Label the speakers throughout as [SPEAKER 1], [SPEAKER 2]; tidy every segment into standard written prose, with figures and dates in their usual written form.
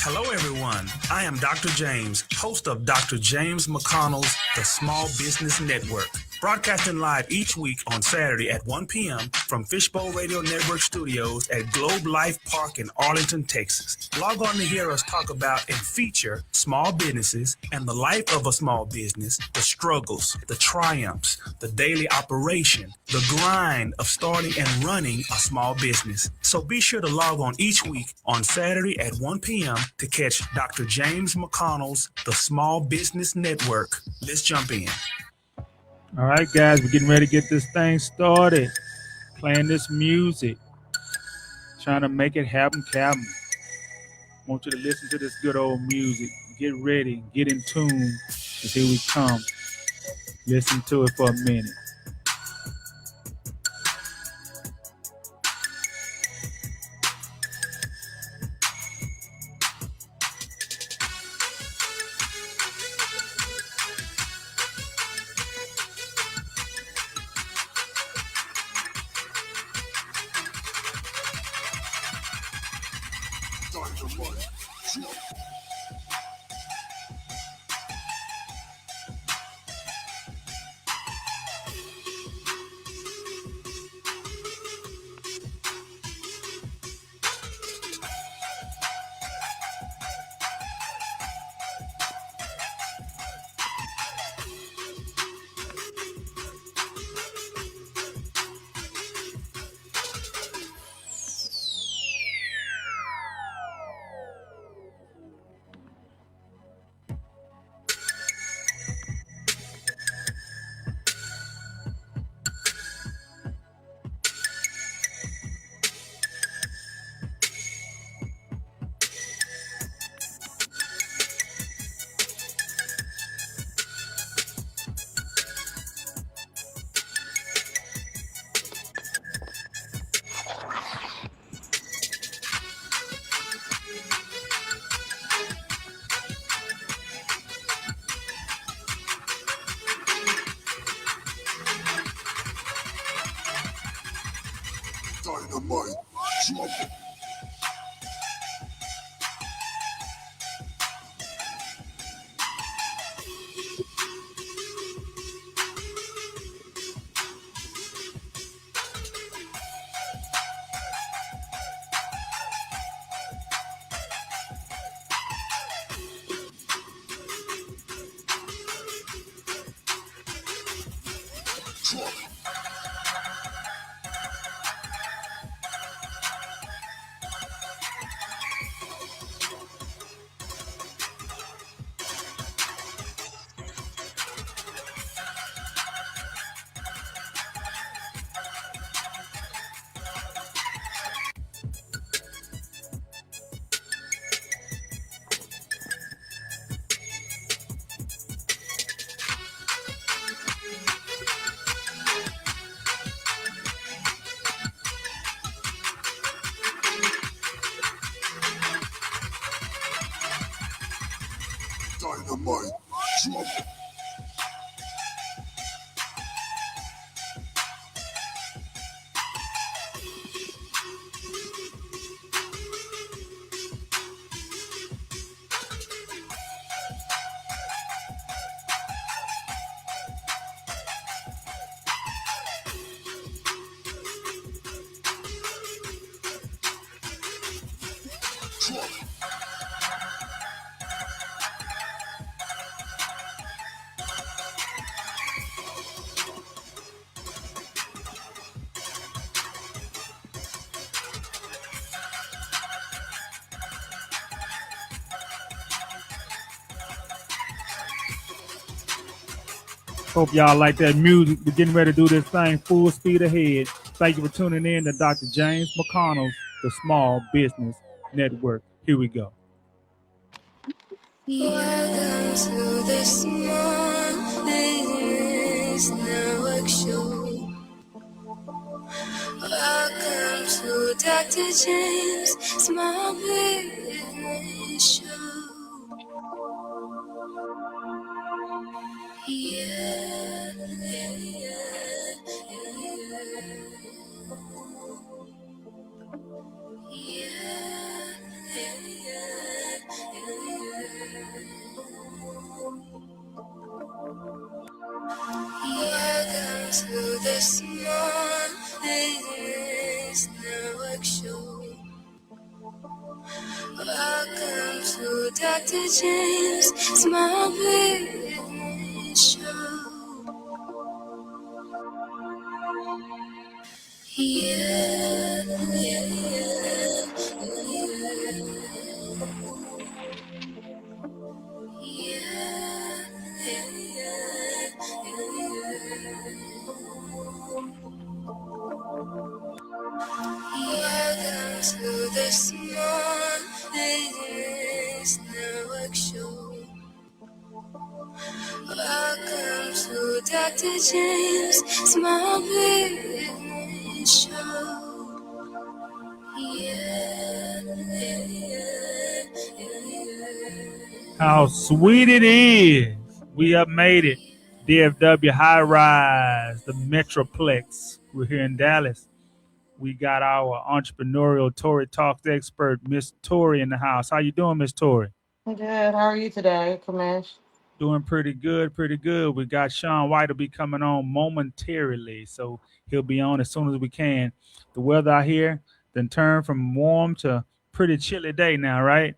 [SPEAKER 1] Hello, everyone. I am Dr. James, host of Dr. James McConnell's The Small Business Network, broadcasting live each week on Saturday at 1 p.m. from Fishbowl Radio Network Studios at Globe Life Park in Arlington, Texas. Log on to hear us talk about and feature small businesses and the life of a small business, the struggles, the triumphs, the daily operation, the grind of starting and running a small business. So be sure to log on each week on Saturday at 1 p.m. to catch Dr. James McConnell's The Small Business Network. Let's jump in.
[SPEAKER 2] All right, guys, we're getting ready to get this thing started. Playing this music. Trying to make it happen, Captain. I want you to listen to this good old music. Get ready, get in tune, because here we come. Listen to it for a minute. Hope y'all like that music. We're getting ready to do this thing full speed ahead. Thank you for tuning in to Dr. James McConnell's The Small Business Network. Here we go.
[SPEAKER 3] Welcome to the Small Business Network Show. Welcome to Dr. James Small Business Show. Yeah, yeah, yeah, yeah, yeah, yeah. Business Network Show. Welcome to Dr. James Small Business Show. Yeah, yeah, yeah, welcome to the Small Business Network Show. Welcome to Dr. James Small Business Show. Yeah, yeah, yeah.
[SPEAKER 2] How sweet it is. We have made it. DFW High Rise, the Metroplex. We're here in Dallas. We got our entrepreneurial Tory Talks expert, Miss Tori, in the house. How you doing, Miss Tori?
[SPEAKER 4] I'm good. How are you today, Kamish?
[SPEAKER 2] Doing pretty good, pretty good. We got Sean White will be coming on momentarily, so he'll be on as soon as we can. The weather out here then turned from warm to pretty chilly day now, right?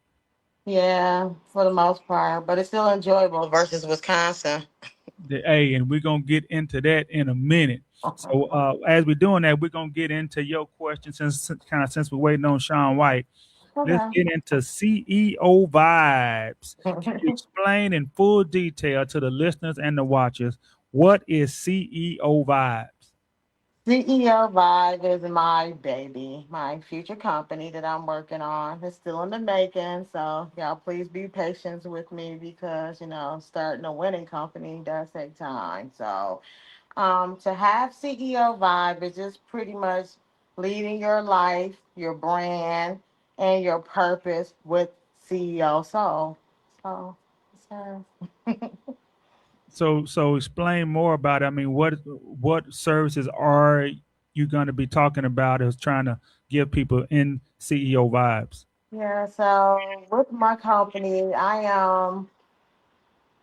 [SPEAKER 4] Yeah, for the most part, but it's still enjoyable versus Wisconsin.
[SPEAKER 2] And we're gonna get into that in a minute. So as we're doing that, we're gonna get into your question since we're waiting on Sean White. Let's
[SPEAKER 4] Okay.
[SPEAKER 2] get into CEO vibes. Can you explain in full detail to the listeners and the watchers what is CEO vibes?
[SPEAKER 4] CEO Vibe is my baby, my future company that I'm working on. It's still in the making, so y'all please be patient with me because starting a winning company does take time. So to have CEO vibe is just pretty much leading your life, your brand, and your purpose with CEO. So, so
[SPEAKER 2] So explain more about it. I mean, what services are you going to be talking about as trying to give people in CEO vibes?
[SPEAKER 4] yeah. So with my company, I am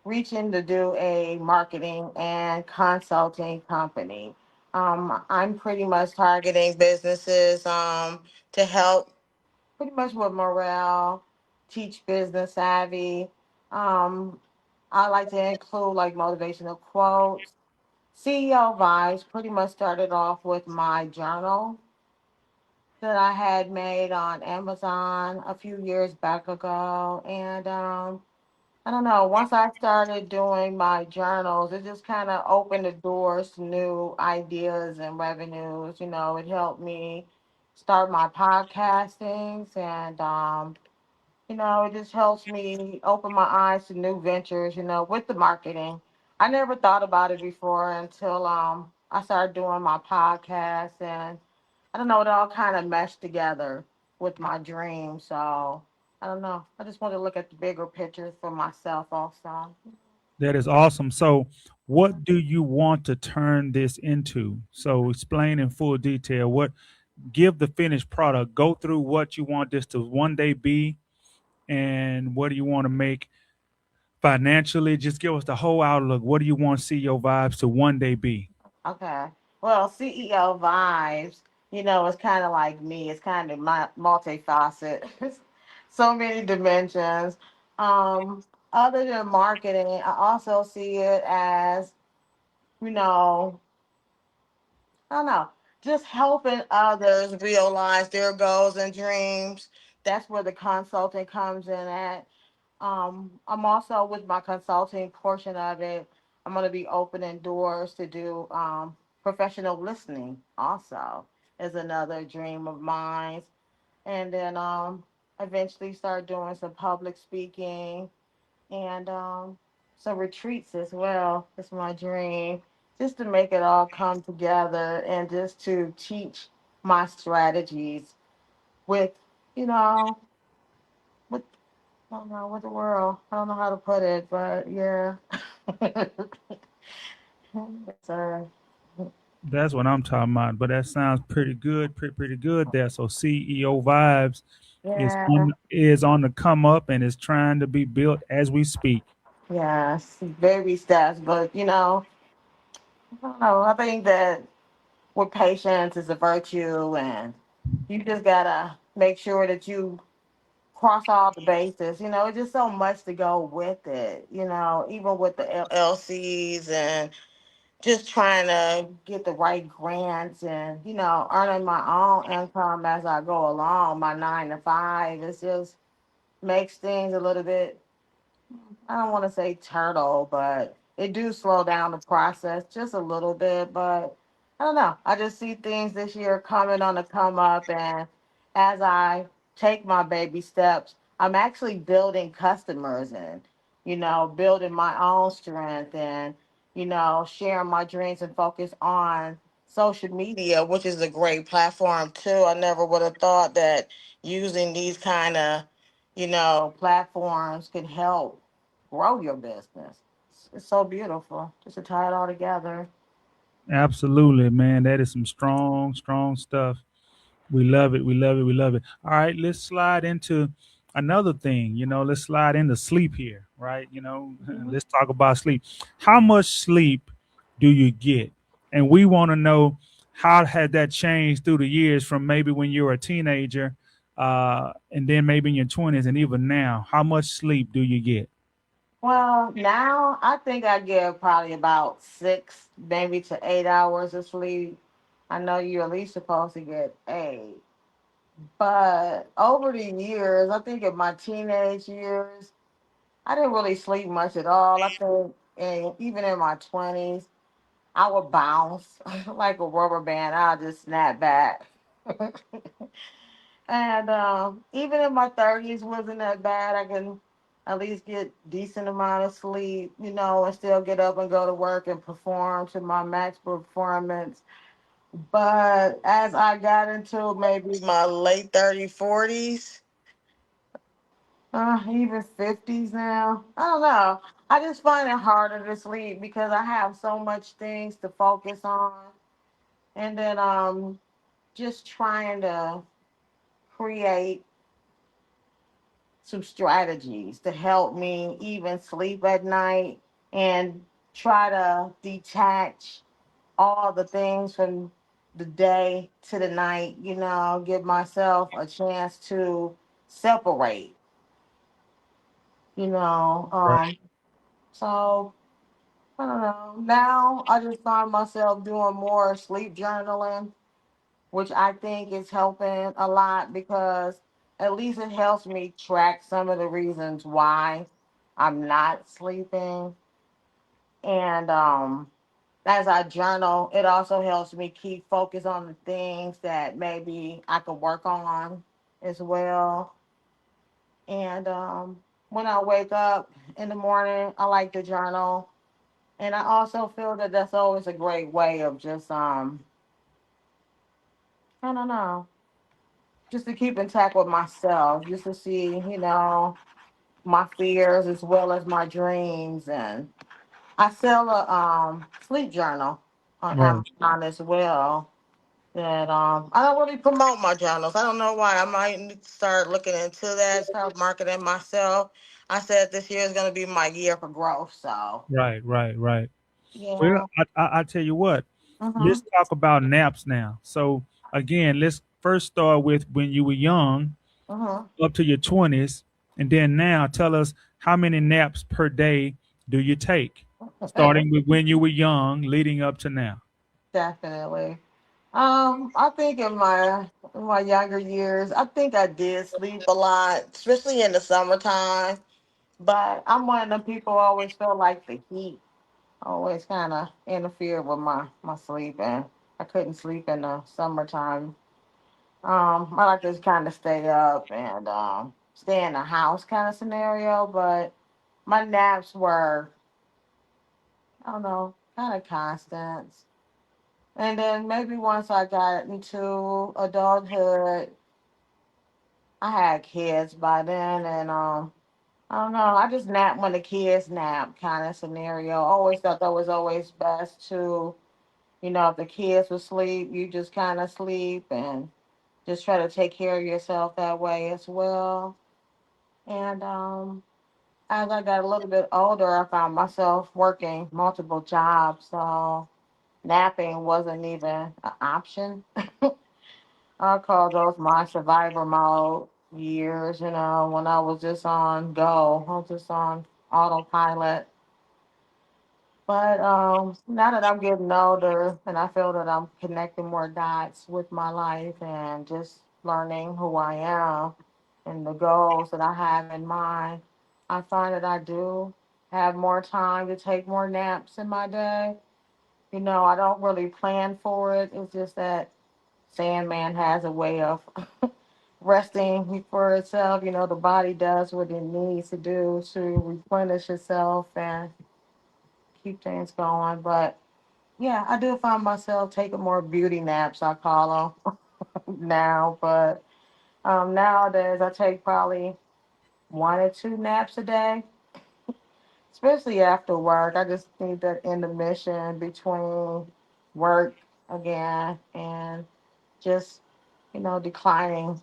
[SPEAKER 4] reaching to do a marketing and consulting company. I'm pretty much targeting businesses to help pretty much with morale, teach business savvy. Um, I like to include like motivational quotes. CEO vibes pretty much started off with my journal that I had made on Amazon a few years back ago. And I don't know, once I started doing my journals, it just kind of opened the doors to new ideas and revenues. It helped me start my podcastings and it just helps me open my eyes to new ventures, with the marketing. I never thought about it before until I started doing my podcast and I don't know, it all kind of meshed together with my dream. So I don't know. I just want to look at the bigger picture for myself also.
[SPEAKER 2] That is awesome. So, what do you want to turn this into? So, explain in full detail what give the finished product. Go through what you want this to one day be, and what do you want to make financially. Just give us the whole outlook. What do you want CEO vibes to one day be?
[SPEAKER 4] Okay. Well, CEO vibes, it's kind of like me. It's kind of multifaceted. So many dimensions. Um, Other than marketing, I also see it as, you know, I don't know, just helping others realize their goals and dreams. That's where the consulting comes in at. I'm also with my consulting portion of it. I'm going to be opening doors to do professional listening. Also, is another dream of mine, and then eventually start doing some public speaking and some retreats as well. It's my dream, just to make it all come together and just to teach my strategies with, you know, with I don't know, with the world. I don't know how to put it, but yeah. So,
[SPEAKER 2] That's what I'm talking about. But that sounds pretty good, pretty good there. So CEO vibes
[SPEAKER 4] yeah,
[SPEAKER 2] is on the come up and is trying to be built as we speak.
[SPEAKER 4] yes, baby steps. But I don't know. I think that with patience is a virtue, and you just gotta make sure that you cross all the bases. It's just so much to go with it. Even with the LLCs and just trying to get the right grants and earning my own income as I go along. My 9 to 5, it just makes things a little bit, I don't want to say turtle, but it do slow down the process just a little bit. But I don't know. I just see things this year coming on the come up, and as I take my baby steps, I'm actually building customers and building my own strength and sharing my dreams and focus on social media, which is a great platform too. I never would have thought that using these kind of platforms could help grow your business. It's so beautiful just to tie it all together.
[SPEAKER 2] Absolutely, man. That is some strong, strong stuff. We love it. We love it. We love it. All right, let's slide into another thing. Let's slide into sleep here, right?
[SPEAKER 4] Mhm.
[SPEAKER 2] Let's talk about sleep. How much sleep do you get? And we want to know how had that changed through the years from maybe when you were a teenager, and then maybe in your 20s, and even now. How much sleep do you get?
[SPEAKER 4] Well, now I think I get probably about 6 maybe to 8 hours of sleep. I know you're at least supposed to get 8. But over the years, I think in my teenage years, I didn't really sleep much at all. I think even in my 20s, I would bounce like a rubber band. I'll just snap back. And even in my 30s, wasn't that bad. I can at least get decent amount of sleep, and still get up and go to work and perform to my max performance. But as I got into maybe my late 30s, 40s, even 50s now, I don't know. I just find it harder to sleep because I have so much things to focus on. And then just trying to create some strategies to help me even sleep at night and try to detach all the things from the day to the night, give myself a chance to separate, you know.
[SPEAKER 2] Right.
[SPEAKER 4] So I don't know. Now I just find myself doing more sleep journaling, which I think is helping a lot because at least it helps me track some of the reasons why I'm not sleeping. And as I journal, it also helps me keep focus on the things that maybe I could work on as well. And when I wake up in the morning, I like to journal. And I also feel that that's always a great way of just I don't know, just to keep in touch with myself, just to see, my fears as well as my dreams. And I sell a sleep journal on
[SPEAKER 2] Right.
[SPEAKER 4] Amazon as well. That I don't really promote my journals. I don't know why. I might need to start looking into that, start marketing myself. I said this year is going to be my year for growth. So
[SPEAKER 2] Right. Right. Right. Well,
[SPEAKER 4] yeah.
[SPEAKER 2] I tell you what, let's
[SPEAKER 4] Mhm.
[SPEAKER 2] talk about naps now. So, again, let's first start with when you were young
[SPEAKER 4] Mhm.
[SPEAKER 2] up to your 20s. And then now tell us how many naps per day do you take, starting with when you were young, leading up to now.
[SPEAKER 4] Definitely. I think in my younger years, I think I did sleep a lot, especially in the summertime. But I'm one of them people who always felt like the heat always kind of interfered with my sleep, and I couldn't sleep in the summertime. I like to kind of stay up and stay in the house kind of scenario, but my naps were, I don't know, kind of constant. And then maybe once I got into adulthood, I had kids by then, and I don't know. I just nap when the kids nap kind of scenario. Always thought that was always best to, if the kids would sleep, you just kind of sleep and just try to take care of yourself that way as well. And as I got a little bit older, I found myself working multiple jobs. So napping wasn't even an option. I call those my survivor mode years, when I was just on go. I was just on autopilot. But now that I'm getting older and I feel that I'm connecting more dots with my life and just learning who I am and the goals that I have in mind, I find that I do have more time to take more naps in my day. I don't really plan for it. It's just that Sandman has a way of resting for itself. The body does what it needs to do to replenish itself and keep things going. But yeah, I do find myself taking more beauty naps, I call them now. But nowadays, I take probably 1 or 2 naps a day, especially after work. I just need that intermission between work again and just, declining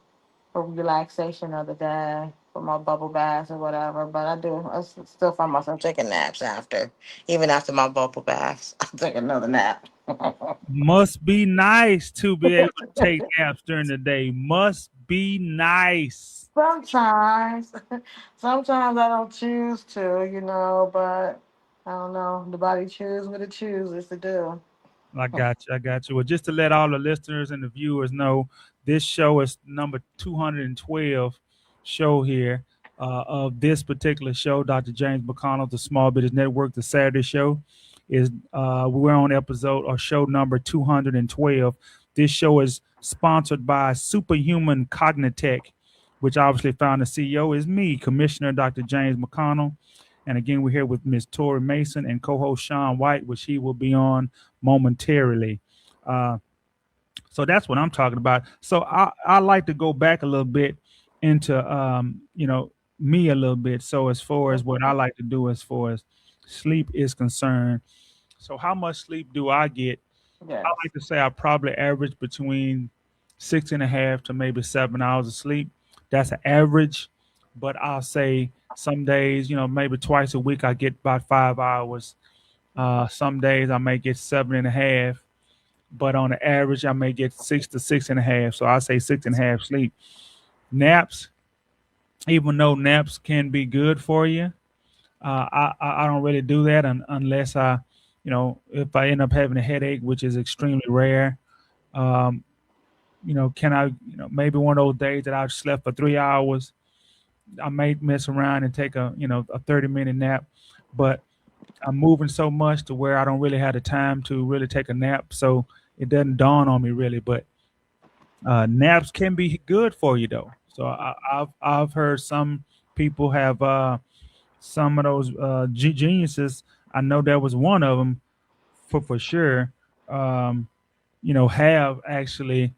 [SPEAKER 4] for relaxation of the day for my bubble baths or whatever. But still find myself taking naps after, even after my bubble baths. I'll take another nap.
[SPEAKER 2] Must be nice to be able to take naps during the day. Must be nice.
[SPEAKER 4] Sometimes, sometimes I don't choose to, but I don't know. The body chooses what it chooses to do.
[SPEAKER 2] I got you. I got you. Well, just to let all the listeners and the viewers know, this show is number 212 show here of this particular show. Dr. James McConnell, the Small Business Network, the Saturday show is we're on episode or show number 212. This show is sponsored by SuperHuman Cognitech, which obviously founder CEO is me, Commissioner Dr. James McConnell. And again, we're here with Ms. Tori Mason and co-host Sean White, which he will be on momentarily. Uh, so that's what I'm talking about. So I like to go back a little bit into me a little bit. So as far as what I like to do as far as sleep is concerned. So how much sleep do I get? I
[SPEAKER 4] Yes.
[SPEAKER 2] like to say I probably average between 6.5 to maybe 7 hours of sleep. That's an average, but I'll say some days, maybe twice a week I get about 5 hours. Some days I may get 7.5, but on the average I may get 6 to 6.5. So I say 6.5 sleep. Naps, even though naps can be good for you, I don't really do that unless if I end up having a headache, which is extremely rare. Um, can I, maybe one of those days that I've slept for 3 hours, I may mess around and take a 30-minute nap, but I'm moving so much to where I don't really have the time to really take a nap. So it doesn't dawn on me really, but naps can be good for you though. So I've heard some people have some of those geniuses. I know there was one of them for sure. Um, have actually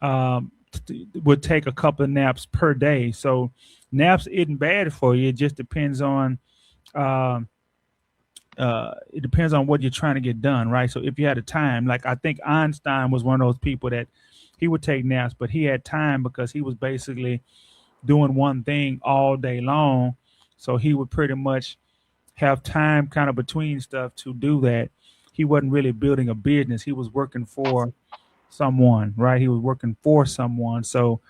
[SPEAKER 2] would take a couple of naps per day. So naps isn't bad for you. It just depends on um, it depends on what you're trying to get done, right? So if you had a time, like I think Einstein was one of those people that he would take naps, but he had time because he was basically doing one thing all day long. So he would pretty much have time kind of between stuff to do that. He wasn't really building a business. He was working for someone, right? He was working for someone. So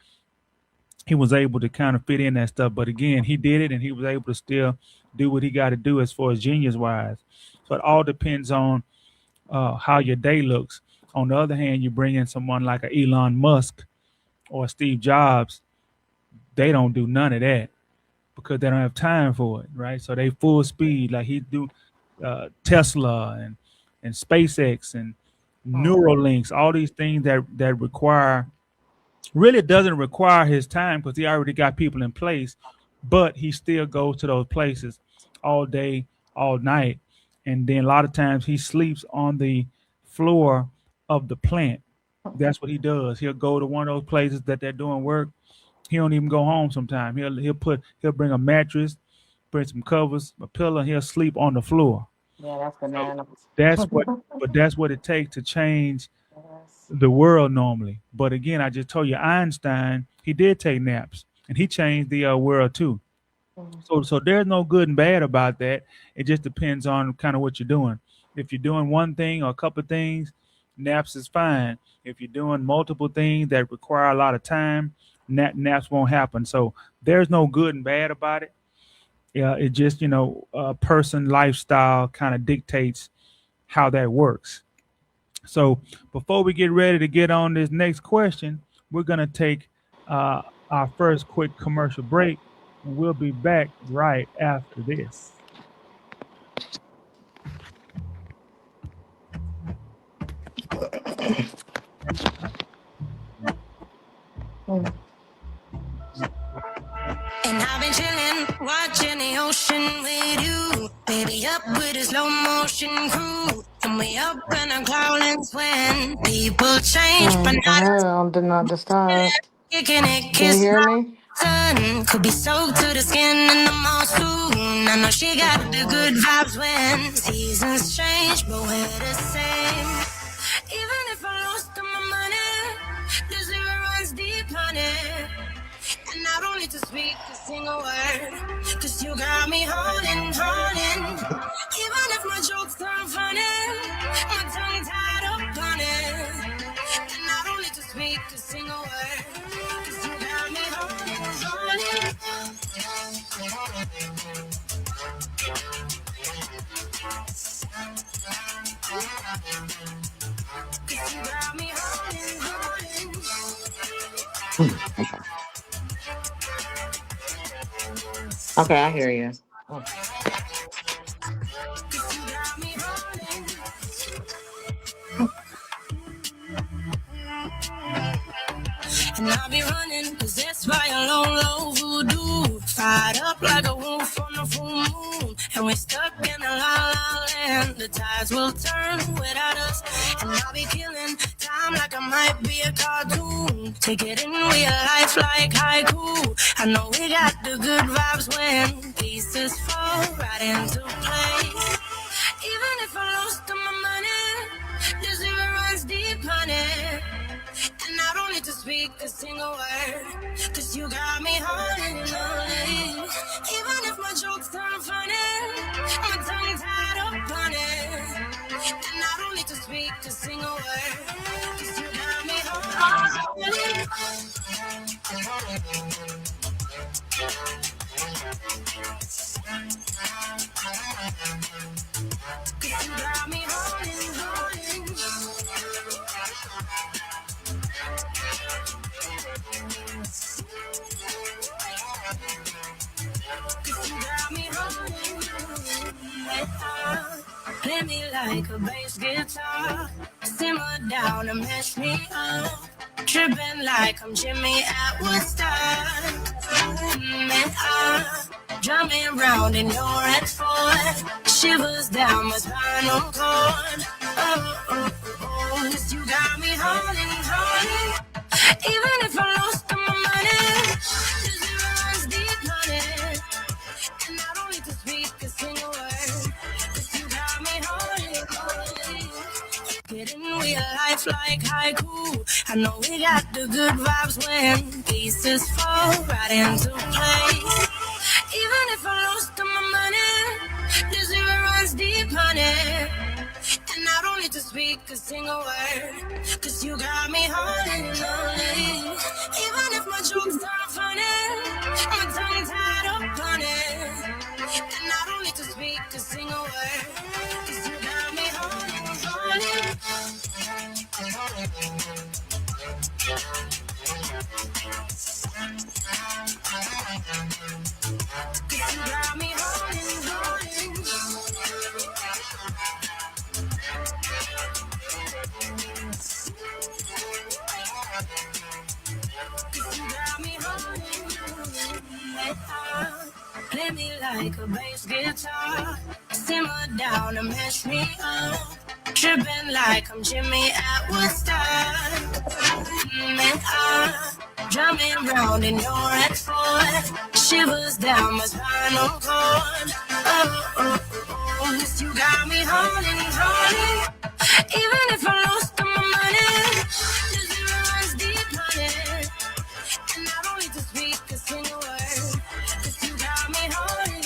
[SPEAKER 2] he was able to kind of fit in that stuff. But again, he did it and he was able to still do what he got to do as far as genius wise. So it all depends on how your day looks. On the other hand, you bring in someone like a Elon Musk or Steve Jobs, they don't do none of that because they don't have time for it, right? So they full speed, like he do Tesla and SpaceX and
[SPEAKER 4] Mhm.
[SPEAKER 2] Neuralinks, all these things that require really doesn't require his time because he already got people in place, but he still goes to those places all day, all night. And then a lot of times he sleeps on the floor of the plant. That's what he does. He'll go to one of those places that they're doing work. He don't even go home sometimes. He'll bring a mattress, bring some covers, a pillow, and he'll sleep on the floor.
[SPEAKER 4] Yeah, that's
[SPEAKER 2] So
[SPEAKER 4] bananas.
[SPEAKER 2] that's what but that's what it takes to change
[SPEAKER 4] Yes.
[SPEAKER 2] the world normally. But again, I just told you Einstein, he did take naps and he changed the world too.
[SPEAKER 4] Mhm.
[SPEAKER 2] So there's no good and bad about that. It just depends on kind of what you're doing. If you're doing one thing or a couple of things, naps is fine. If you're doing multiple things that require a lot of time, naps won't happen. So there's no good and bad about it. Yeah, it just, a person lifestyle kind of dictates how that works. So before we get ready to get on this next question, we're going to take uh, our first quick commercial break, and we'll be back right after this.
[SPEAKER 3] And I've been chillin', watching the ocean with you. Baby, up with a slow motion crew. And we up in our clouds when people change, but
[SPEAKER 4] I
[SPEAKER 3] not
[SPEAKER 4] had it on Do Not Disturb.
[SPEAKER 3] kicking it,
[SPEAKER 4] Can you
[SPEAKER 3] kiss
[SPEAKER 4] hear
[SPEAKER 3] my
[SPEAKER 4] me?
[SPEAKER 3] son. Could be soaked to the skin in the mall soon. I know she got the good vibes when seasons change, but we're the same. Even if I lost all my money, the zero runs deep, honey. And I don't need to speak a single word, cause you got me holding. Even if my jokes aren't funny, my tongue tied up on it. And I don't need to speak a single word, cause you got me holding. Cause you got me holding.
[SPEAKER 4] Okay, I hear you. Oh.
[SPEAKER 3] Cause you got me holding. And I'll be running, cause that's why I'm low voodoo. Fired up like a wolf on the full moon. And we're stuck in a la land. The tides will turn without us. And I'll be killing time like I might be a cartoon. Take it in real life like haiku. I know we got the good vibes when pieces fall right into place. Even if I lost all my money, the zero runs deep, honey. And I don't need to speak a single word, cause you got me holding. Even if my jokes aren't funny, my tongue tied up on it. And I don't need to speak a single word, cause you got me holding. Cause you got me holding. Play me like a bass guitar, simmer down and mess me up, tripping like I'm Jimmy at Woodstock. Jumping round in your X4, shivers down my spinal cord. Oh, 'cause you got me holding. Even if I lost all my money, the zero runs deep, honey. And I don't need to speak a single word, 'cause you got me holding. Get in real life like haiku. I know we got the good vibes when pieces fall right into place. Even if I lost all my money, the zero runs deep, honey. And I don't need to speak a single word, 'cause you got me holding. Even if my jokes aren't funny, my tongue tied up on it. And I don't need to speak a single word, 'cause you got me holding. Cause you got me holding. Play me like a bass guitar, simmer down and mess me up, tripping like I'm Jimmy at Woodstock. Jumping round in your X4, shivers down my spinal cord. Oh, 'cause you got me holding. Even if I lost all my money, the zero runs deep, honey. And I don't need to speak a single word, 'cause you got me holding.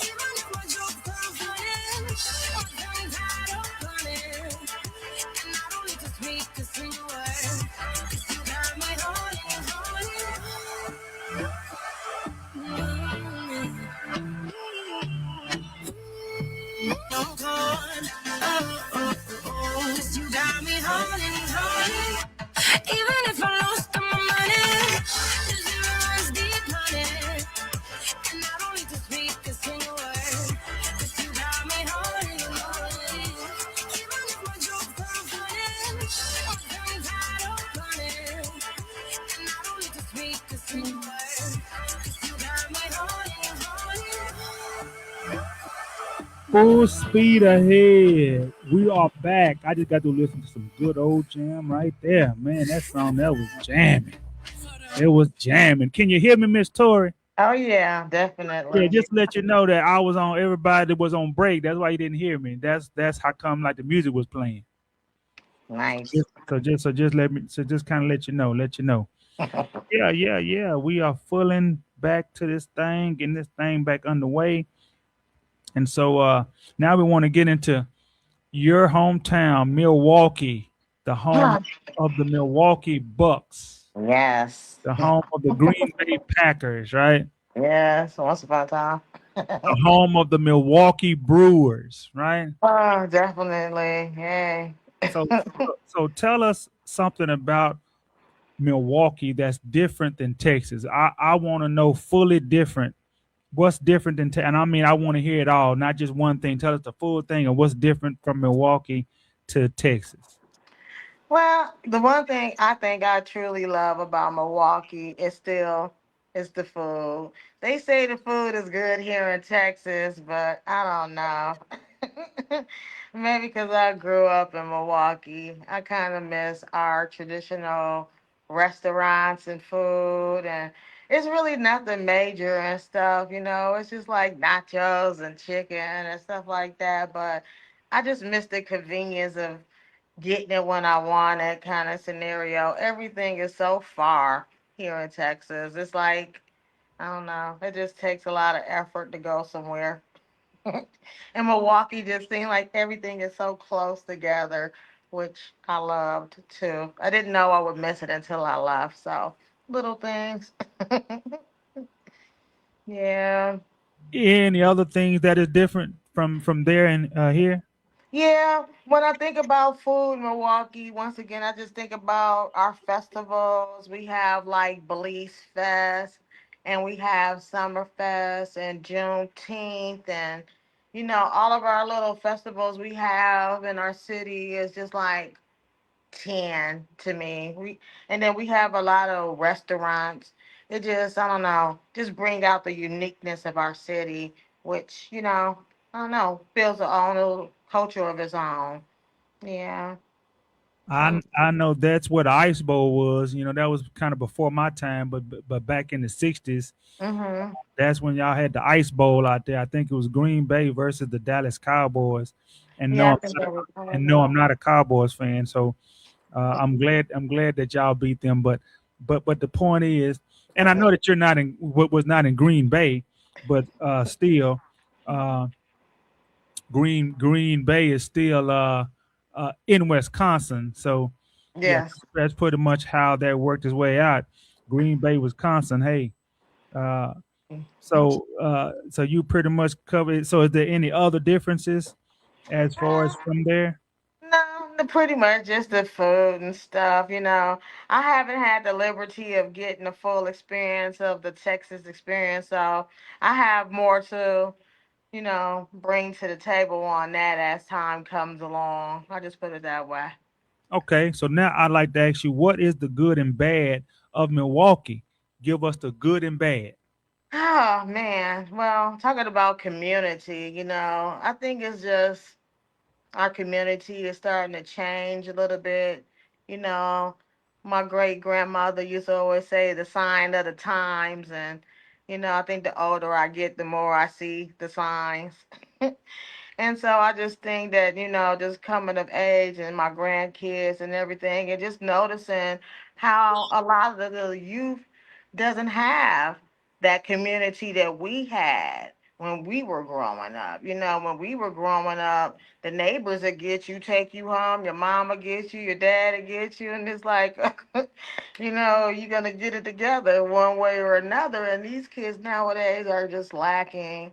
[SPEAKER 3] Even if my jokes aren't funny, my You got me holding. Even if I lost all my money, the zero runs deep, honey. And I don't need to speak a single word. 'Cause you got me holding. Even if my jokes are funny, my tongue tied up on it. And I don't need to speak a single word. 'Cause you got me holding.
[SPEAKER 2] Full speed ahead. We are back. I just got to listen to some good old jam right there. Man, that song that was jamming. It was jamming. Can you hear me, Miss Tori?
[SPEAKER 4] Oh yeah,
[SPEAKER 2] Yeah,
[SPEAKER 4] definitely.
[SPEAKER 2] just to let you know that I was on everybody that was on break. That's why you didn't hear me. That's how come like the music was playing.
[SPEAKER 4] Nice.
[SPEAKER 2] So just kind of let you know. Yeah. We are fulling back to this thing, getting this thing back underway. And so now we want to get into your hometown, Milwaukee, the home of the Milwaukee Bucks,
[SPEAKER 4] Yes.
[SPEAKER 2] the home of the Green Bay Packers, right?
[SPEAKER 4] Yes. Once upon a time.
[SPEAKER 2] The home of the Milwaukee Brewers, right?
[SPEAKER 4] Oh, definitely. Yay.
[SPEAKER 2] So tell us something about Milwaukee that's different than Texas. I want to know fully different. What's different than and I mean I want to hear it all, not just one thing. Tell us the full thing of what's different from Milwaukee to Texas.
[SPEAKER 4] Well, the one thing I think I truly love about Milwaukee is the food. They say the food is good here in Texas, but I don't know. Maybe because I grew up in Milwaukee, I kind of miss our traditional restaurants and food, and it's really nothing major and stuff. It's just like nachos and chicken and stuff like that. But I just miss the convenience of getting it when I want it kind of scenario. Everything is so far here in Texas. It's like, I don't know, it just takes a lot of effort to go somewhere. And Milwaukee just seemed like everything is so close together, which I loved too. I didn't know I would miss it until I left. So, little things. Yeah.
[SPEAKER 2] Any other things that is different from there and here?
[SPEAKER 4] Yeah, when I think about food in Milwaukee, once again, I just think about our festivals. We have like Belize Fest, and we have Summerfest and Juneteenth, and all of our little festivals we have in our city is just like 10 to me. And then we have a lot of restaurants. It just, I don't know, just bring out the uniqueness of our city, which, I don't know, builds its own little culture of its own. Yeah.
[SPEAKER 2] I know that's what Ice Bowl was. That was kind of before my time, but back in the '60s,
[SPEAKER 4] Mm-hmm.
[SPEAKER 2] that's when y'all had the Ice Bowl out there. I think it was Green Bay versus the Dallas Cowboys. And
[SPEAKER 4] Yeah,
[SPEAKER 2] no,
[SPEAKER 4] I
[SPEAKER 2] I'm
[SPEAKER 4] think
[SPEAKER 2] not,
[SPEAKER 4] that was part of
[SPEAKER 2] and no,
[SPEAKER 4] it.
[SPEAKER 2] I'm not a Cowboys fan. So I'm glad that y'all beat them. But the point is, and I know that you're not in what was not in Green Bay, but still, uh, Green Bay is still in Wisconsin. So yeah,
[SPEAKER 4] Yes.
[SPEAKER 2] that's pretty much how that worked its way out. Green Bay, Wisconsin. Hey, uh, so you pretty much covered. So is there any other differences as far as from there?
[SPEAKER 4] No, pretty much just the food and stuff. I haven't had the liberty of getting the full experience of the Texas experience, so I have more to bring to the table on that as time comes along. I just put it that way.
[SPEAKER 2] Okay, so now I'd like to ask you, what is the good and bad of Milwaukee? Give us the good and bad.
[SPEAKER 4] Oh man, well, talking about community, I think it's just our community is starting to change a little bit. You know, my great grandmother used to always say the sign of the times, and I think the older I get, the more I see the signs. And so I just think that, just coming of age and my grandkids and everything, and just noticing how a lot of the youth doesn't have that community that we had. when we were growing up. You know, when we were growing up, the neighbors would get you, take you home, your mama gets you, your dad will get you, and it's like, you know, you're gonna get it together one way or another. And these kids nowadays are just lacking.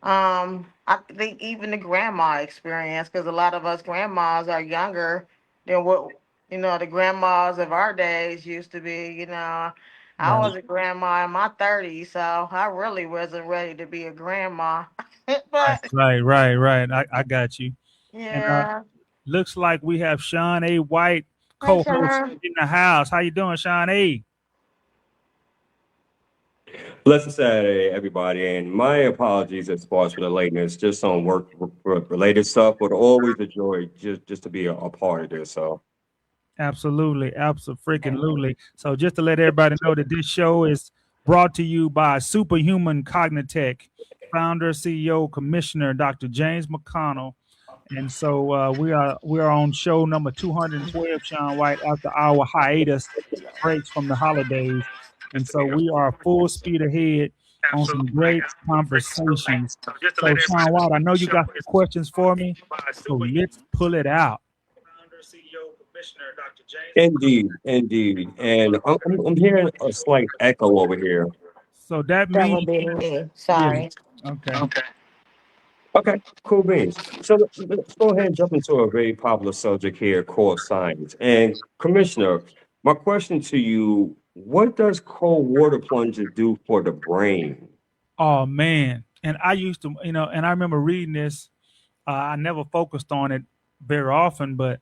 [SPEAKER 4] I think even the grandma experience, because a lot of us grandmas are younger than what, you know, the grandmas of our days used to be. You know, I
[SPEAKER 2] Right.
[SPEAKER 4] was a grandma in my 30s, so I really wasn't ready to be a grandma.
[SPEAKER 2] Right.
[SPEAKER 4] But
[SPEAKER 2] Right. I got you. And
[SPEAKER 4] yeah,
[SPEAKER 2] looks like we have Sean A. White,
[SPEAKER 4] hey
[SPEAKER 2] co-host
[SPEAKER 4] Sean.
[SPEAKER 2] in the house. How you doing, Sean A?
[SPEAKER 5] Blessed Saturday, everybody, and my apologies as far as for the lateness, just some work related stuff, but always a joy just to be a part of this. So,
[SPEAKER 2] Absolutely, absolutely. So just to let everybody know that this show is brought to you by SuperHuman Cognitech, founder, CEO, commissioner, Dr. James McConnell. And so we are on show number 212, Sean White, after our hiatus breaks from the holidays. And so we are full speed ahead on some great conversations. So Sean White, I know you got some questions for me. So let's pull it out. Founder, CEO, commissioner, Dr. James McConnell.
[SPEAKER 5] indeed, and I'm hearing a slight echo over here.
[SPEAKER 2] So that
[SPEAKER 4] That
[SPEAKER 2] means,
[SPEAKER 4] would be me.
[SPEAKER 2] yeah,
[SPEAKER 4] Sorry.
[SPEAKER 2] okay.
[SPEAKER 5] Okay, cool beans. So let's go ahead and jump into a very popular subject here called science. And Commissioner, my question to you: what does cold water plunges do for the brain?
[SPEAKER 2] Oh man. And I used to, and I remember reading this. I never focused on it very often, but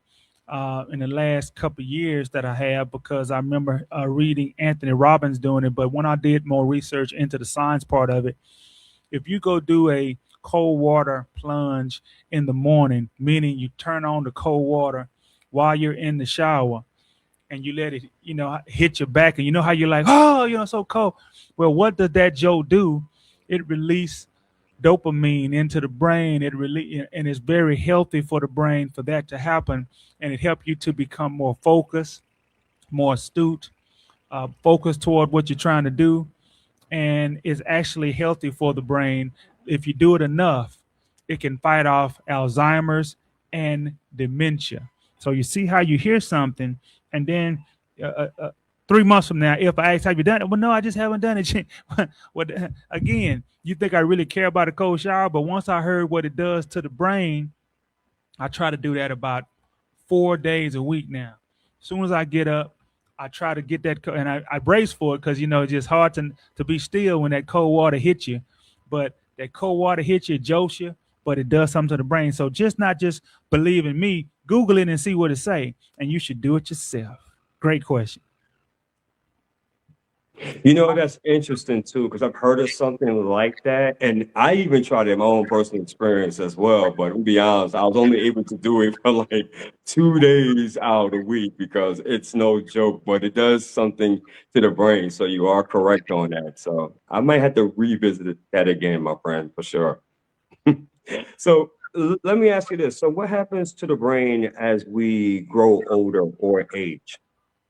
[SPEAKER 2] in the last couple of years that I have, because I remember reading Anthony Robbins doing it. But when I did more research into the science part of it, if you go do a cold water plunge in the morning, meaning you turn on the cold water while you're in the shower and you let it, hit your back, and you know how you're like, oh, so cold. Well, what does that Joe do? It release dopamine into the brain. It really, and it's very healthy for the brain for that to happen, and it helps you to become more focused, more astute, focused toward what you're trying to do, and is actually healthy for the brain. If you do it enough, it can fight off Alzheimer's and dementia. So you see how you hear something, and then uh, uh, uh, 3 months from now, if I ask, have you done it? Well, no, I just haven't done it. Well, again, you think I really care about a cold shower, but once I heard what it does to the brain, I try to do that about 4 days a week now. As soon as I get up, I try to get that, and I brace for it because it's just hard to be still when that cold water hits you. But that cold water hits you, it jolts you, but it does something to the brain. So just not just believe in me, Google it and see what it say, and you should do it yourself. Great question.
[SPEAKER 5] You know, that's interesting too, because I've heard of something like that. And I even tried it in my own personal experience as well. But to be honest, I was only able to do it for like 2 days out of the week because it's no joke, but it does something to the brain. So you are correct on that. So I might have to revisit that again, my friend, for sure. So let me ask you this. So what happens to the brain as we grow older or age?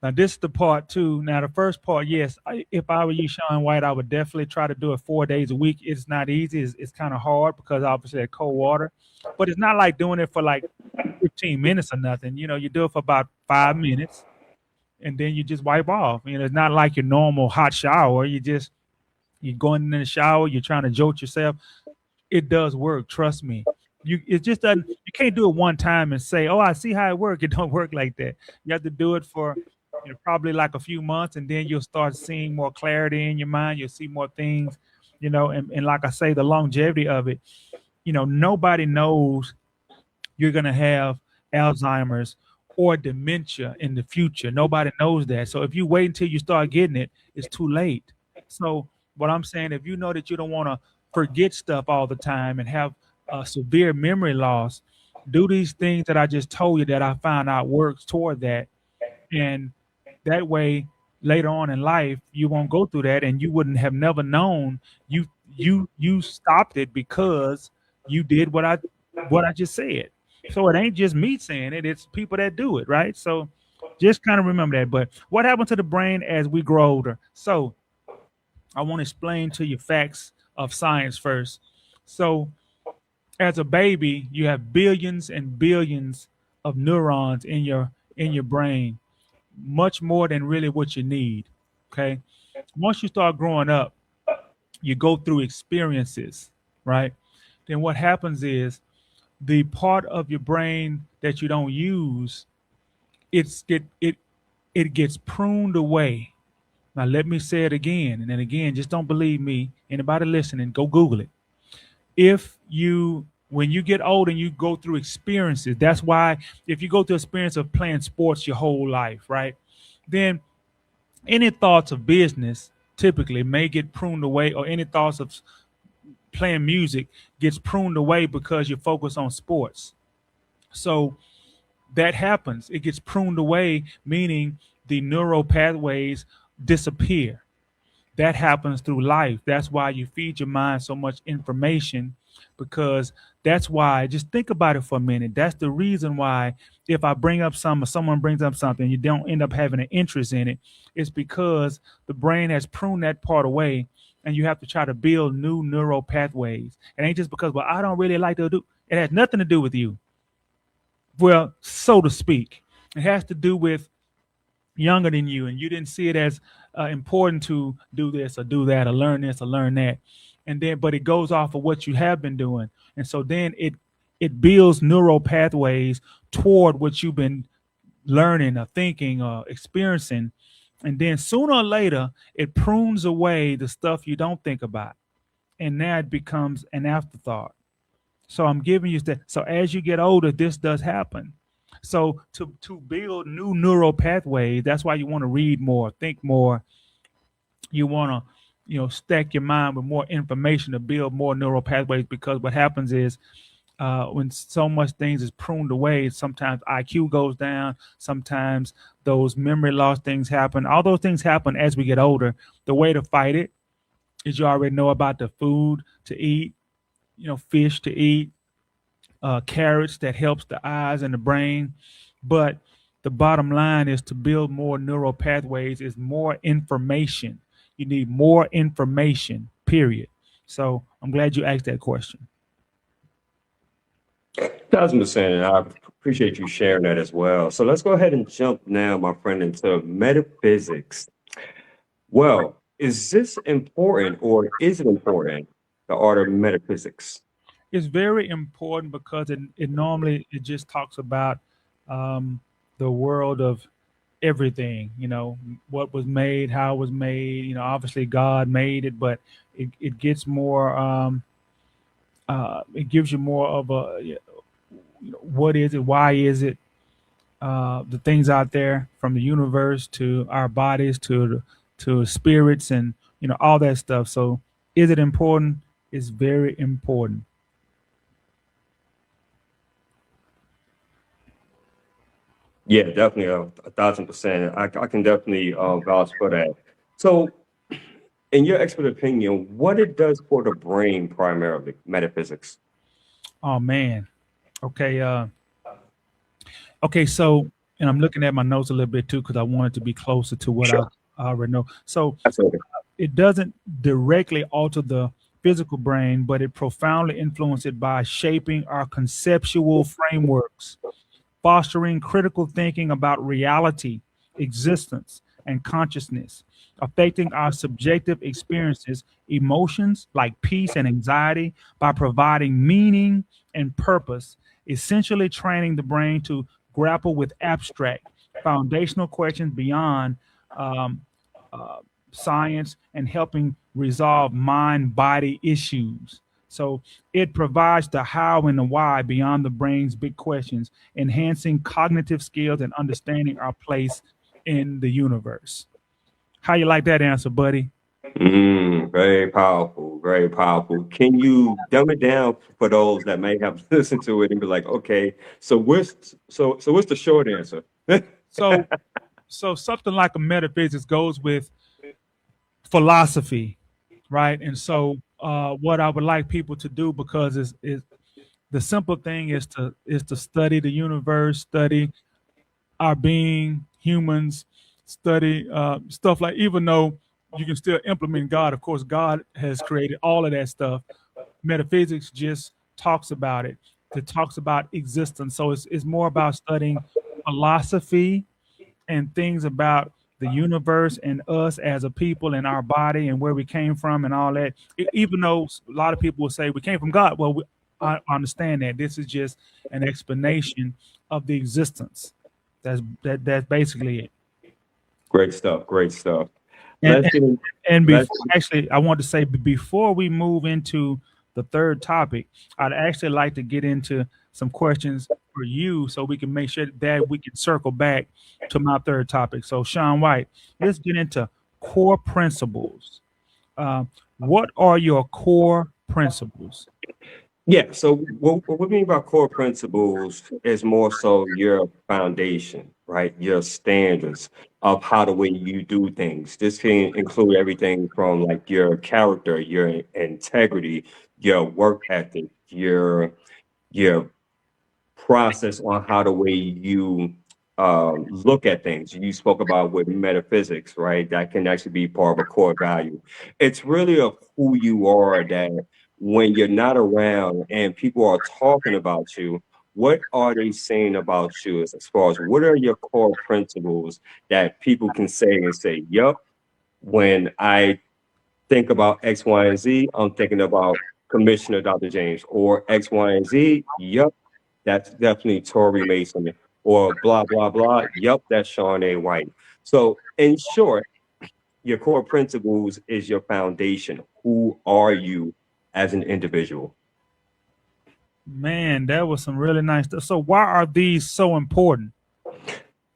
[SPEAKER 2] Now this is the part two. Now the first part, yes, if I were you, Sean White, I would definitely try to do it 4 days a week. It's not easy. It's kind of hard because obviously that cold water, but it's not like doing it for like 15 minutes or nothing. You do it for about 5 minutes and then you just wipe off. It's not like your normal hot shower. You're going in the shower, you're trying to jolt yourself. It does work. Trust me. It just doesn't. You can't do it one time and say, "Oh, I see how it works." It don't work like that. You have to do it for probably like a few months, and then you'll start seeing more clarity in your mind. You'll see more things, and like I say, the longevity of it. Nobody knows you're going to have Alzheimer's or dementia in the future. Nobody knows that. So if you wait until you start getting it, it's too late. So what I'm saying, if you know that you don't want to forget stuff all the time and have severe memory loss, do these things that I just told you that I found out works toward that. And that way, later on in life, you won't go through that, and you wouldn't have never known you stopped it because you did what I just said. So it ain't just me saying it; it's people that do it, right? So just kind of remember that. But what happens to the brain as we grow older? So I want to explain to you facts of science first. So as a baby, you have billions and billions of neurons in your brain, much more than really what you need. Okay. Once you start growing up, you go through experiences, right? Then what happens is the part of your brain that you don't use, it gets pruned away. Now let me say it again, and then again, just don't believe me. Anybody listening, go Google it. If you When you get old and you go through experiences, that's why if you go through experience of playing sports your whole life, right? Then any thoughts of business typically may get pruned away, or any thoughts of playing music gets pruned away because you focus on sports. So that happens. It gets pruned away, meaning the neural pathways disappear. That happens through life. That's why you feed your mind so much information, because that's why, just think about it for a minute. That's the reason why if I bring up something or someone brings up something, you don't end up having an interest in it. It's because the brain has pruned that part away, and you have to try to build new neural pathways. It ain't just because, well, I don't really like to do it. Has nothing to do with you. Well, so to speak. It has to do with younger than you, and you didn't see it as important to do this or do that or learn this or learn that, and then but it goes off of what you have been doing, and so then it builds neural pathways toward what you've been learning or thinking or experiencing, and then sooner or later it prunes away the stuff you don't think about, and now it becomes an afterthought. So I'm giving you that. So as you get older, this does happen. So to build new neural pathways, that's why you want to read more, think more. You want to, stack your mind with more information to build more neural pathways. Because what happens is when so much things is pruned away, sometimes IQ goes down. Sometimes those memory loss things happen. All those things happen as we get older. The way to fight it is you already know about the food to eat, fish to eat, carrots that helps the eyes and the brain. But the bottom line is to build more neural pathways is more information. You need more information, period. So I'm glad you asked that question.
[SPEAKER 5] 1,000%. And I appreciate you sharing that as well. So let's go ahead and jump now, my friend, into metaphysics. Well, is this important, or is it important, the art of metaphysics?
[SPEAKER 2] It's very important because it normally it just talks about um, the world of everything, what was made, how it was made. Obviously God made it, but it gets more, it gives you more of a, what is it, why is it, the things out there from the universe to our bodies to spirits and, all that stuff. So is it important? It's very important.
[SPEAKER 5] Yeah, definitely 1,000%. I can definitely vouch for that. So, in your expert opinion, what it does for the brain primarily, metaphysics?
[SPEAKER 2] Oh man. Okay. Okay. So, and I'm looking at my notes a little bit too because I want it to be closer to what
[SPEAKER 5] Sure,
[SPEAKER 2] I already know. So,
[SPEAKER 5] absolutely.
[SPEAKER 2] it doesn't directly alter the physical brain, but it profoundly influences it by shaping our conceptual frameworks, fostering critical thinking about reality, existence, and consciousness, affecting our subjective experiences, emotions like peace and anxiety by providing meaning and purpose, essentially training the brain to grapple with abstract, foundational questions beyond um, uh, science and helping resolve mind body issues. So it provides the how and the why beyond the brain's big questions, enhancing cognitive skills and understanding our place in the universe. How you like that answer, buddy?
[SPEAKER 5] Very powerful, very powerful. Can you dumb it down for those that may have listened to it and be like, okay, so what's the short answer?
[SPEAKER 2] So, so something like a metaphysics goes with philosophy, right? And so, what I would like people to do, because is the simple thing is to study the universe, study our being, humans, study stuff like, even though you can still implement God. Of course, God has created all of that stuff. metaphysics just talks about it. It talks about existence. So it's more about studying philosophy and things about the universe and us as a people and our body and where we came from and all that. Even though a lot of people will say we came from God, well, I understand that this is just an explanation of the existence. That's basically it.
[SPEAKER 5] Great stuff. Great stuff.
[SPEAKER 2] And
[SPEAKER 5] Let's get in.
[SPEAKER 2] and
[SPEAKER 5] Let's.
[SPEAKER 2] before, actually, I want to say before we move into the third topic, I'd actually like to get into some questions for you so we can make sure that we can circle back to my third topic. So, Sean White, let's get into core principles. Uh, what are your core principles?
[SPEAKER 5] Yeah. So what we mean by core principles is more so your foundation, right? Your standards of how the way you do things. This can include everything from like your character, your integrity, your work ethic, your process on how the way you look at things. You spoke about with metaphysics, right? That can actually be part of a core value. It's really of who you are that when you're not around and people are talking about you, what are they saying about you as far as what are your core principles that people can say, yup, when I think about X, Y, and Z, I'm thinking about Commissioner Dr. James, or X, Y, and Z. Yup, that's definitely Tory Mason, or blah, blah, blah. Yup, that's Sean A. White. So, in short, your core principles is your foundation. Who are you as an individual?
[SPEAKER 2] Man, that was some really nice stuff. So, why are these so important?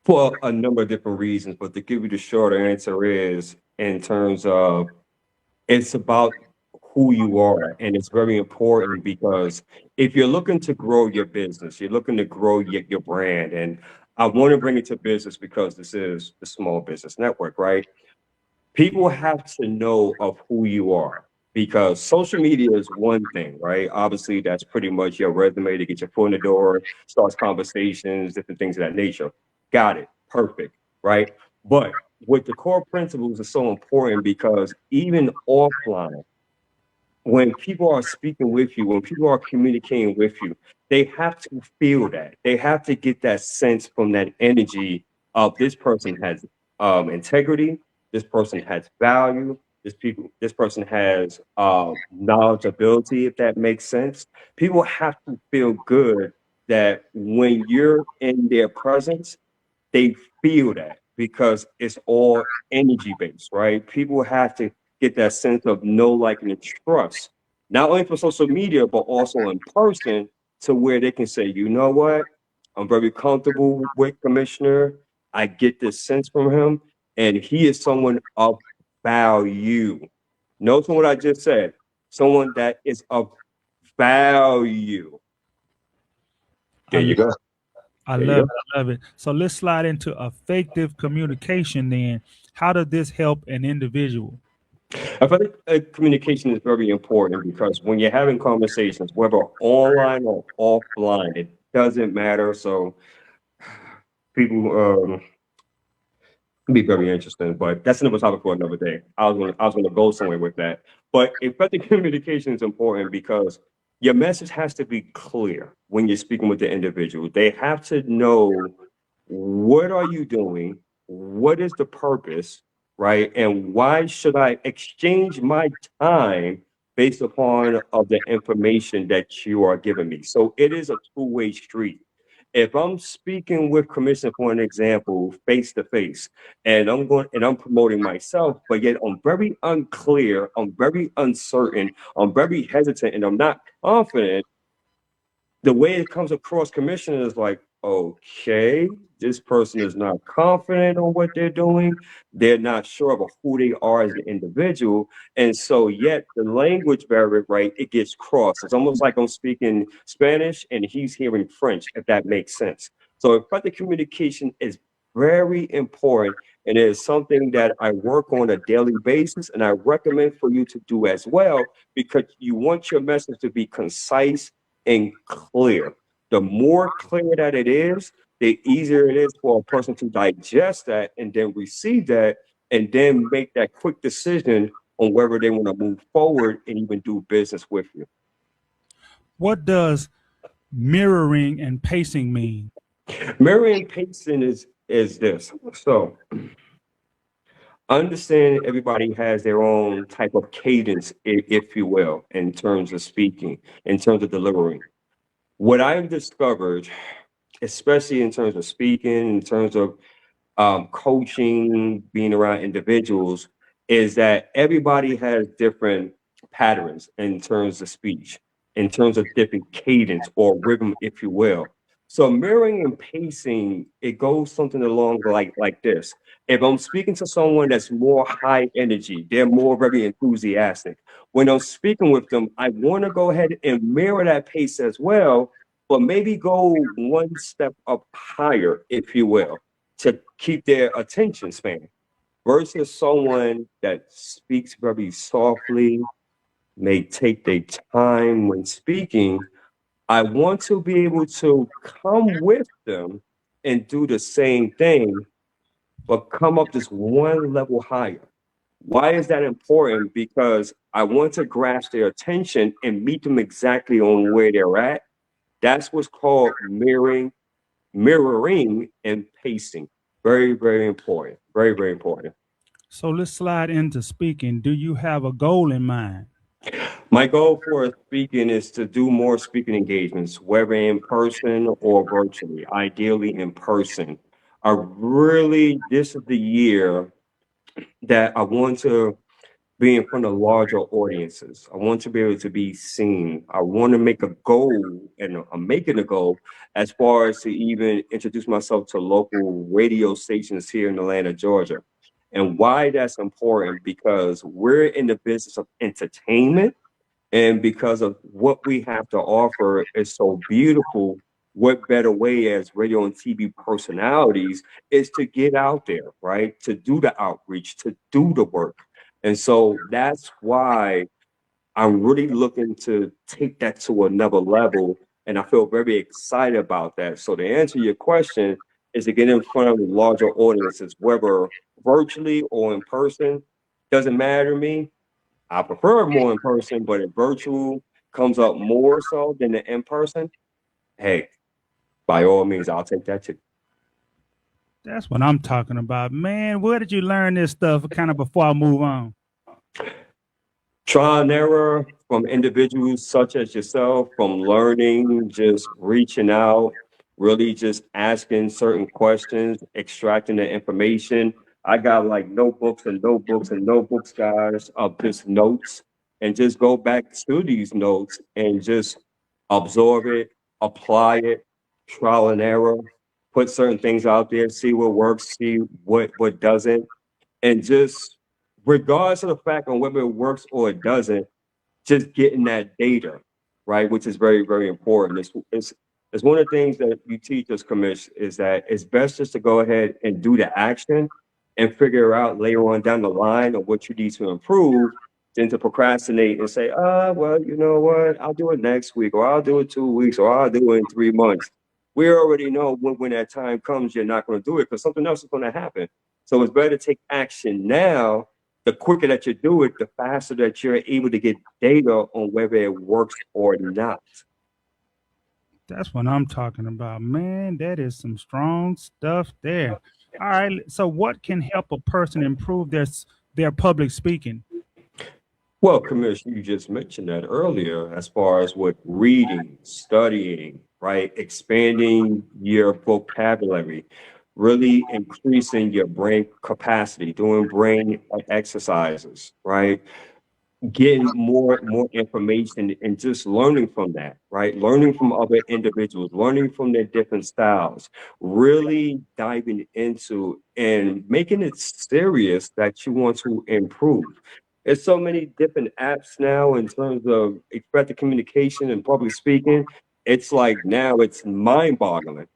[SPEAKER 5] For a number of different reasons, but to give you the shorter answer is in terms of it's about who you are, and it's very important because if you're looking to grow your business, you're looking to grow your brand, and I want to bring it to business because this is the Small Business Network, right? People have to know of who you are because social media is one thing, right? Obviously, that's pretty much your resume to get your foot in the door, starts conversations, different things of that nature. Got it. Perfect, right? But with the core principles is so important because even offline, when people are speaking with you, when people are communicating with you, they have to feel that. They have to get that sense from that energy of this person has integrity, this person has value, this person has knowledge, ability, if that makes sense. People have to feel good that when you're in their presence, they feel that because it's all energy based, right? People have to get that sense of know, like, and trust, not only for social media, but also in person to where they can say, you know what? I'm very comfortable with Commissioner. I get this sense from him, and he is someone of value. Notice what I just said. Someone that is of value.
[SPEAKER 2] I
[SPEAKER 5] There you go.
[SPEAKER 2] I
[SPEAKER 5] There you
[SPEAKER 2] love
[SPEAKER 5] go.
[SPEAKER 2] it. I love it. So let's slide into effective communication then. How does this help an individual?
[SPEAKER 5] I feel like communication is very important because when you're having conversations, whether online or offline, it doesn't matter. So people can be very interesting, but that's another topic for another day. I was gonna go somewhere with that. But effective communication is important because your message has to be clear when you're speaking with the individual. They have to know what are you doing, what is the purpose, right? And why should I exchange my time based upon of the information that you are giving me? So it is a two-way street. If I'm speaking with commission, for an example, face to face, and I'm promoting myself, but yet I'm very unclear, I'm very uncertain, I'm very hesitant, and I'm not confident, the way it comes across commission is like, okay, this person is not confident on what they're doing. They're not sure about who they are as an individual. And so yet the language barrier, right, it gets crossed. It's almost like I'm speaking Spanish and he's hearing French, if that makes sense. So effective communication is very important. And it is something that I work on a daily basis and I recommend for you to do as well, because you want your message to be concise and clear. The more clear that it is, the easier it is for a person to digest that and then receive that and then make that quick decision on whether they want to move forward and even do business with you.
[SPEAKER 2] What does mirroring and pacing mean?
[SPEAKER 5] Mirroring pacing is this. So understand everybody has their own type of cadence, if you will, in terms of speaking, in terms of delivering. What I've discovered, especially in terms of speaking, in terms of coaching, being around individuals, is that everybody has different patterns in terms of speech, in terms of different cadence or rhythm, if you will. So mirroring and pacing, it goes something along like this. If I'm speaking to someone that's more high energy, they're more very enthusiastic. When I'm speaking with them, I want to go ahead and mirror that pace as well, but maybe go one step up higher, if you will, to keep their attention span versus someone that speaks very softly, may take their time when speaking. I want to be able to come with them and do the same thing, but come up just one level higher. Why is that important? Because I want to grasp their attention and meet them exactly on where they're at. That's what's called mirroring and pacing. Very, very important. Very, very important.
[SPEAKER 2] So let's slide into speaking. Do you have a goal in mind?
[SPEAKER 5] My goal for speaking is to do more speaking engagements, whether in person or virtually, ideally in person. This is the year that I want to be in front of larger audiences. I want to be able to be seen. I want to make a goal, and I'm making a goal as far as to even introduce myself to local radio stations here in Atlanta, Georgia. And why that's important, because we're in the business of entertainment, and because of what we have to offer is so beautiful. What better way as radio and TV personalities is to get out there, right? To do the outreach, to do the work. And so that's why I'm really looking to take that to another level. And I feel very excited about that. So to answer your question is to get in front of larger audiences, whether virtually or in person, doesn't matter to me. I prefer more in person, but if virtual comes up more so than the in person, hey, by all means, I'll take that too.
[SPEAKER 2] That's what I'm talking about. Man, where did you learn this stuff kind of before I move on?
[SPEAKER 5] Trial and error from individuals such as yourself, from learning, just reaching out, really just asking certain questions, extracting the information. I got like notebooks and notebooks and notebooks, guys, of just notes, and just go back to these notes and just absorb it, apply it, trial and error, put certain things out there, see what works, see what doesn't, and just regardless of the fact on whether it works or it doesn't, just getting that data, right, which is very, very important. It's one of the things that you teach us, Commish, is that it's best just to go ahead and do the action and figure out later on down the line of what you need to improve than to procrastinate and say, well, you know what, I'll do it next week, or I'll do it 2 weeks, or I'll do it in 3 months. We already know when that time comes, you're not going to do it because something else is going to happen. So it's better to take action now. The quicker that you do it, the faster that you're able to get data on whether it works or not.
[SPEAKER 2] That's what I'm talking about. Man, that is some strong stuff there. All right. So what can help a person improve their public speaking?
[SPEAKER 5] Well, Commissioner, you just mentioned that earlier as far as what reading, studying, right? Expanding your vocabulary, really increasing your brain capacity, doing brain exercises, right? Getting more information and just learning from that, right? Learning from other individuals, learning from their different styles, really diving into and making it serious that you want to improve. There's so many different apps now in terms of effective communication and public speaking. It's like now it's mind-boggling.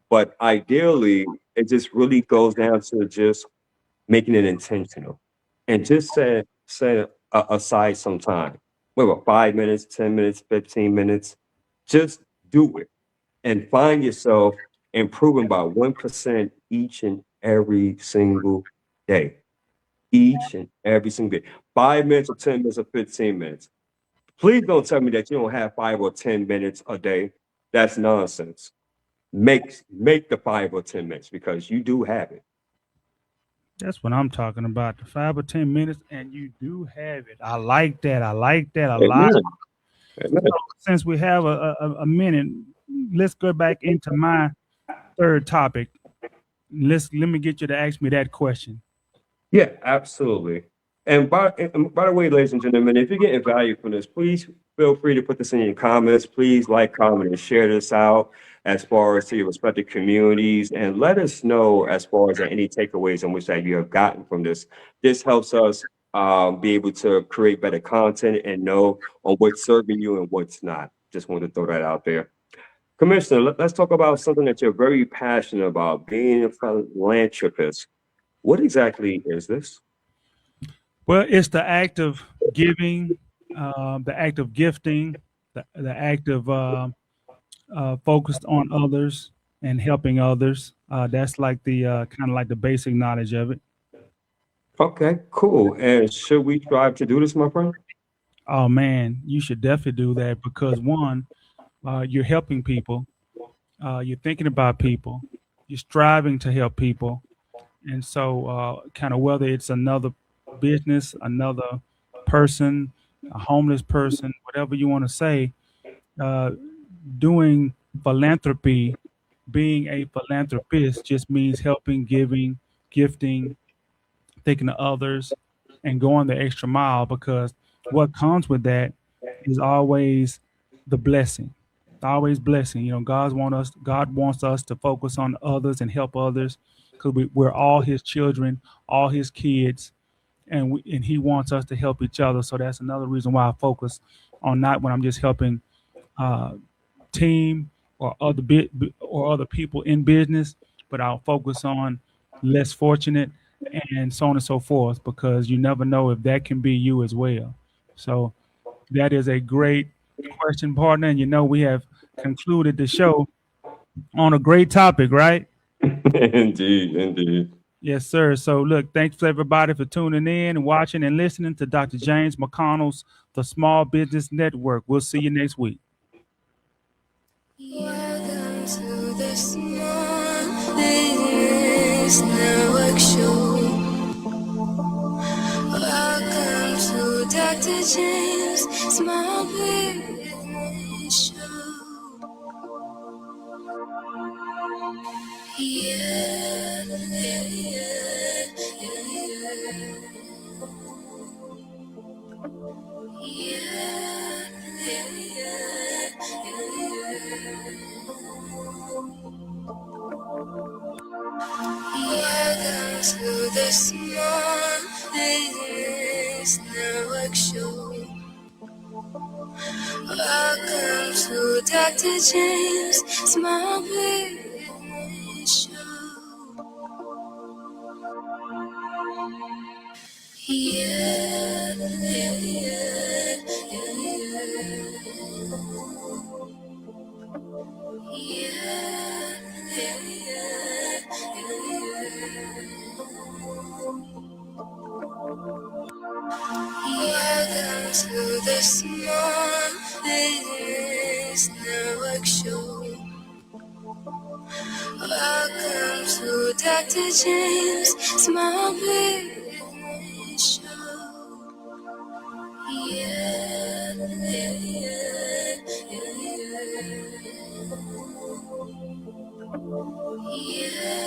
[SPEAKER 5] But ideally, it just really goes down to just making it intentional and just set aside some time, whether 5 minutes, 10 minutes, 15 minutes, just do it and find yourself improving by 1% each and every single day, each and every single day. 5 minutes or 10 minutes or 15 minutes. Please don't tell me that you don't have 5 or 10 minutes a day. That's nonsense. Make the 5 or 10 minutes because you do have it.
[SPEAKER 2] That's what I'm talking about. The 5 or 10 minutes, and you do have it. I like that. I like that a lot.
[SPEAKER 5] Amen. Amen.
[SPEAKER 2] Since we have a minute, let's go back into my third topic. Let me get you to ask me that question.
[SPEAKER 5] Yeah, absolutely. And by the way, ladies and gentlemen, if you're getting value from this, please feel free to put this in your comments. Please like, comment, and share this out as far as to your respective communities, and let us know as far as any takeaways in which that you have gotten from this. This helps us be able to create better content and know on what's serving you and what's not. Just wanted to throw that out there. Commissioner, let's talk about something that you're very passionate about, being a philanthropist. What exactly is this?
[SPEAKER 2] Well, it's the act of giving, the act of gifting, the act of focused on others and helping others. That's like the kind of like the basic knowledge of it.
[SPEAKER 5] Okay, cool. And should we strive to do this, my friend?
[SPEAKER 2] Oh man, you should definitely do that because one, you're helping people, you're thinking about people, you're striving to help people, and so kind of whether it's another business, another person, a homeless person, whatever you want to say, uh, doing philanthropy, being a philanthropist just means helping, giving, gifting, thinking of others, and going the extra mile because what comes with that is always the blessing. Always blessing. You know, God wants us to focus on others and help others because we're all his children, all his kids, and he wants us to help each other. So that's another reason why I focus on not when I'm just helping uh, team or or other people in business, but I'll focus on less fortunate and so on and so forth because you never know if that can be you as well. So that is a great question, partner. And you know we have concluded the show on a great topic, right?
[SPEAKER 5] Indeed, indeed.
[SPEAKER 2] Yes, sir. So look, thanks for everybody for tuning in and watching and listening to Dr. James McConnell's The Small Business Network. We'll see you next week.
[SPEAKER 3] Welcome to the Small Business Network Show. Welcome to Dr. James Small Business Show. Yeah, yeah, yeah, yeah, yeah, yeah, welcome to the Small Business Network Show. Welcome to Dr. James Small Business Show. Yeah, yeah, yeah, yeah, yeah, welcome to the Small Business Network Show. Welcome to Dr. James Small Business Show. Yeah, yeah, yeah, yeah, yeah.